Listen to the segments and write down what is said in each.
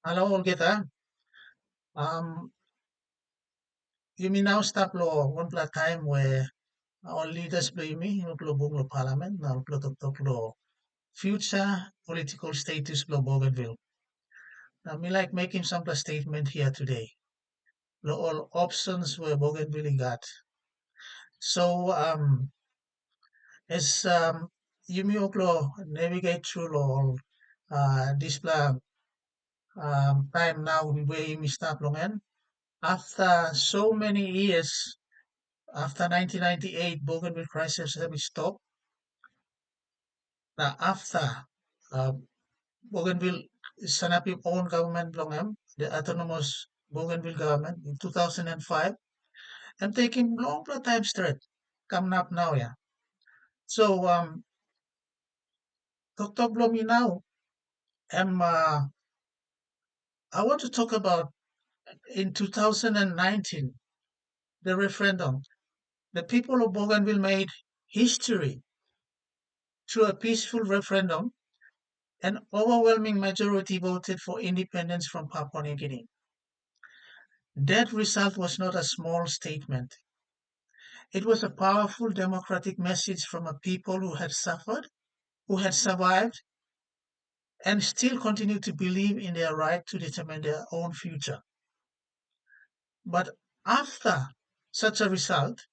Halo kita, um, you mean now stop law one pla time where our leaders blame me, bung lo parliament, now talk law future political status lo Bougainville. Now me like making some statement here today. Lo all options where Bougainville got. So as you me lo navigate through lo all this time now where you me stop long end. After so many years, after 1998, Bougainville crisis have stopped. Now, after uh, Bougainville set up its own government, the autonomous Bougainville government in 2005, I'm taking long time straight. Coming up now, yeah. So, Dr. Blomi now, I want to talk about in 2019, the referendum. The people of Bougainville made history through a peaceful referendum. An overwhelming majority voted for independence from Papua New Guinea. That result was not a small statement. It was a powerful democratic message from a people who had suffered, who had survived, and still continue to believe in their right to determine their own future. But after such a result,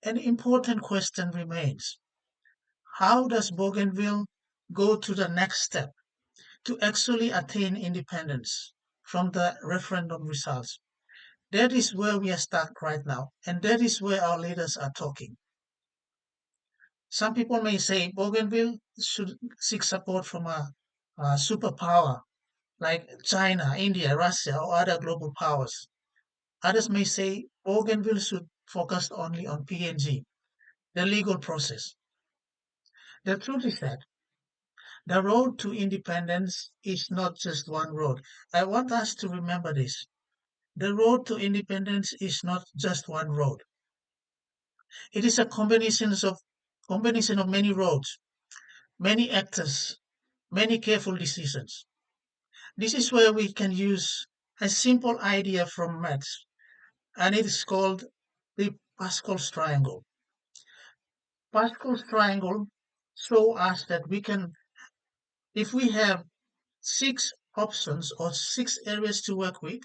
an important question remains. How does Bougainville go to the next step to actually attain independence from the referendum results? That is where we are stuck right now, and that is where our leaders are talking. Some people may say Bougainville should seek support from a superpower like China, India, Russia, or other global powers. Others may say Bougainville should focus only on PNG, the legal process. The truth is that the road to independence is not just one road. I want us to remember this. The road to independence is not just one road. It is a combination of many roads, many actors, many careful decisions. This is where we can use a simple idea from maths, and it is called the Pascal's triangle. Pascal's triangle show us that we can, if we have six options or six areas to work with,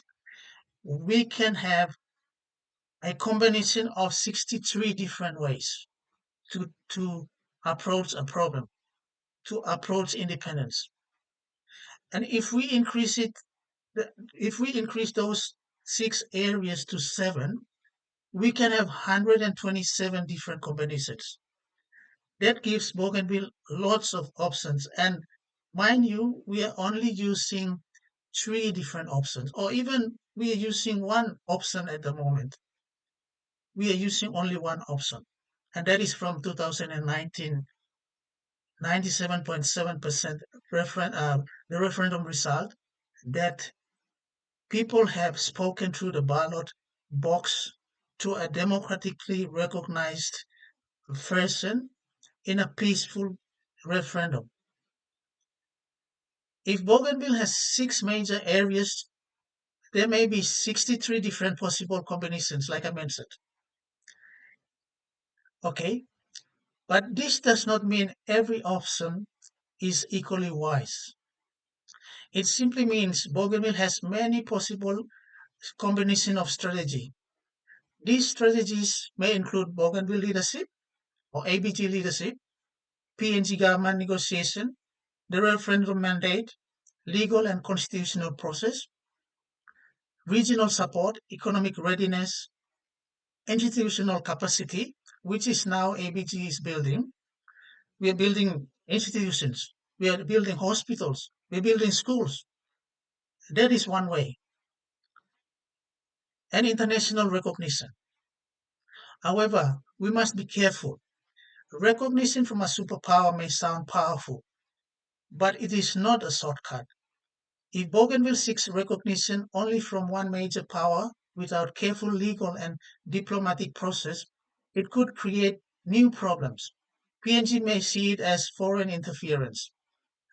we can have a combination of 63 different ways to approach a problem, to approach independence. And if we increase those six areas to seven, we can have 127 different combinations. That gives Bougainville lots of options. And mind you, we are only using three different options, or even we are using one option at the moment. We are using only one option, and that is from 2019, 97.7% the referendum result that people have spoken through the ballot box to a democratically recognized person in a peaceful referendum. If Bougainville has six major areas, there may be 63 different possible combinations, like I mentioned. Okay, but this does not mean every option is equally wise. It simply means Bougainville has many possible combination of strategy. These strategies may include Bougainville leadership or ABG leadership, PNG government negotiation, the referendum mandate, legal and constitutional process, regional support, economic readiness, institutional capacity, which is now ABG is building. We are building institutions. We are building hospitals. We're building schools. That is one way. And international recognition. However, we must be careful. Recognition from a superpower may sound powerful, but it is not a shortcut. If Bougainville seeks recognition only from one major power without careful legal and diplomatic process, it could create new problems. PNG may see it as foreign interference.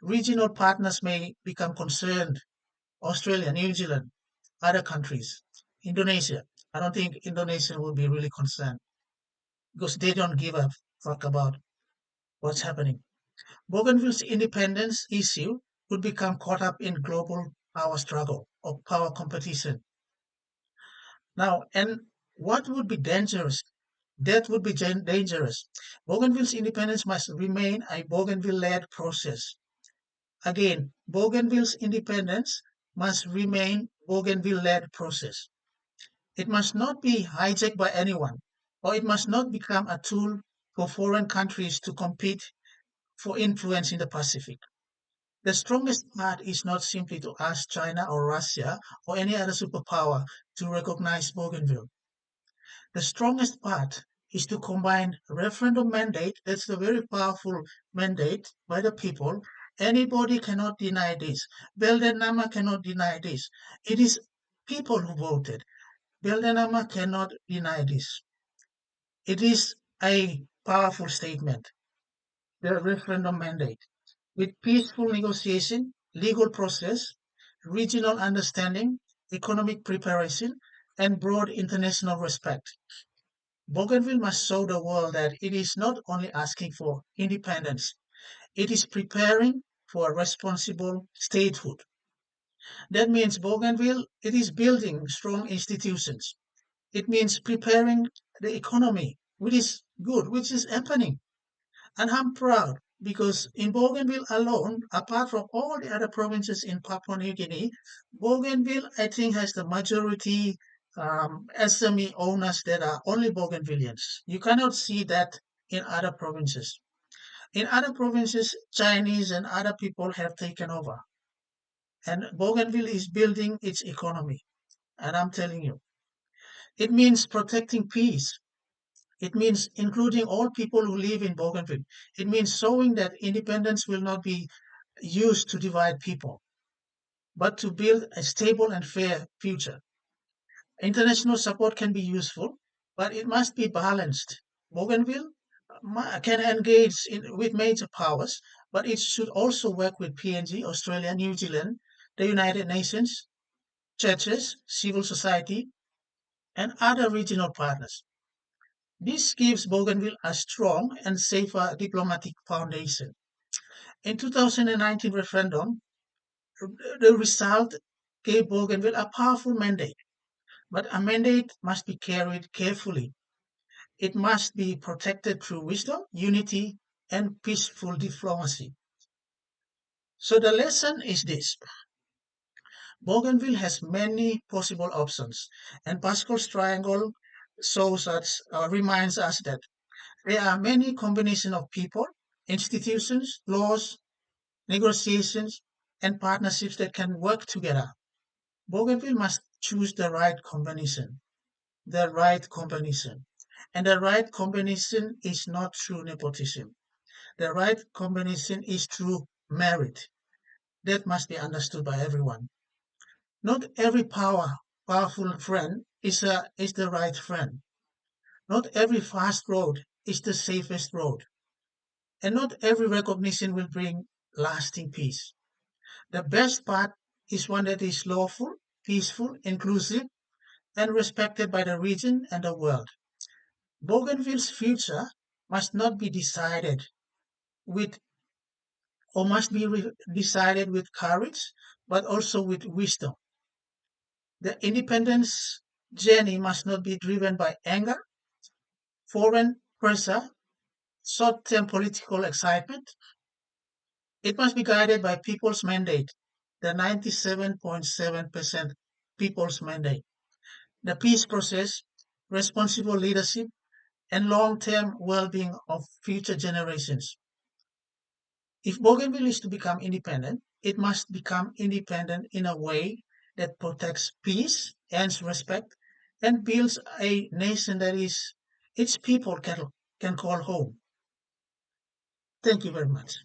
Regional partners may become concerned Australia, New Zealand, other countries, Indonesia. I don't think Indonesia will be really concerned because they don't give a fuck about what's happening. Bougainville's independence issue would become caught up in global power struggle or power competition. Now, and what would be dangerous? That would be dangerous. Bougainville's independence must remain a Bougainville-led process. Again, Bougainville's independence must remain Bougainville-led process. It must not be hijacked by anyone, or it must not become a tool for foreign countries to compete for influence in the Pacific. The strongest part is not simply to ask China or Russia or any other superpower to recognize Bougainville. The strongest part is to combine referendum mandate, that's a very powerful mandate by the people. Anybody cannot deny this. Beldenama cannot deny this. It is people who voted. Beldenama cannot deny this. It is a powerful statement, the referendum mandate. With peaceful negotiation, legal process, regional understanding, economic preparation, and broad international respect, Bougainville must show the world that it is not only asking for independence, it is preparing for a responsible statehood. That means Bougainville, it is building strong institutions. It means preparing the economy, which is good, which is happening. And I'm proud because in Bougainville alone, apart from all the other provinces in Papua New Guinea, Bougainville, I think, has the majority SME owners that are only Bougainvilleans. You cannot see that in other provinces. In other provinces, Chinese and other people have taken over. And Bougainville is building its economy. And I'm telling you, it means protecting peace. It means including all people who live in Bougainville. It means showing that independence will not be used to divide people, but to build a stable and fair future. International support can be useful, but it must be balanced. Bougainville can engage with major powers, but it should also work with PNG, Australia, New Zealand, the United Nations, churches, civil society, and other regional partners. This gives Bougainville a strong and safer diplomatic foundation. In 2019 referendum, the result gave Bougainville a powerful mandate, but a mandate must be carried carefully. It must be protected through wisdom, unity, and peaceful diplomacy. So the lesson is this. Bougainville has many possible options, and Pascal's triangle reminds us that there are many combinations of people, institutions, laws, negotiations, and partnerships that can work together. Bougainville must choose the right combination, the right combination. And the right combination is not through nepotism. The right combination is through merit. That must be understood by everyone. Not every powerful friend is the right friend. Not every fast road is the safest road. And not every recognition will bring lasting peace. The best path is one that is lawful, peaceful, inclusive, and respected by the region and the world. Bougainville's future must not be decided with, or must be decided with courage, but also with wisdom. The independence journey must not be driven by anger, foreign pressure, short-term political excitement. It must be guided by people's mandate, the 97.7% people's mandate, the peace process, responsible leadership, and long-term well-being of future generations. If Bougainville is to become independent, it must become independent in a way that protects peace, earns respect, and builds a nation that its people can call home. Thank you very much.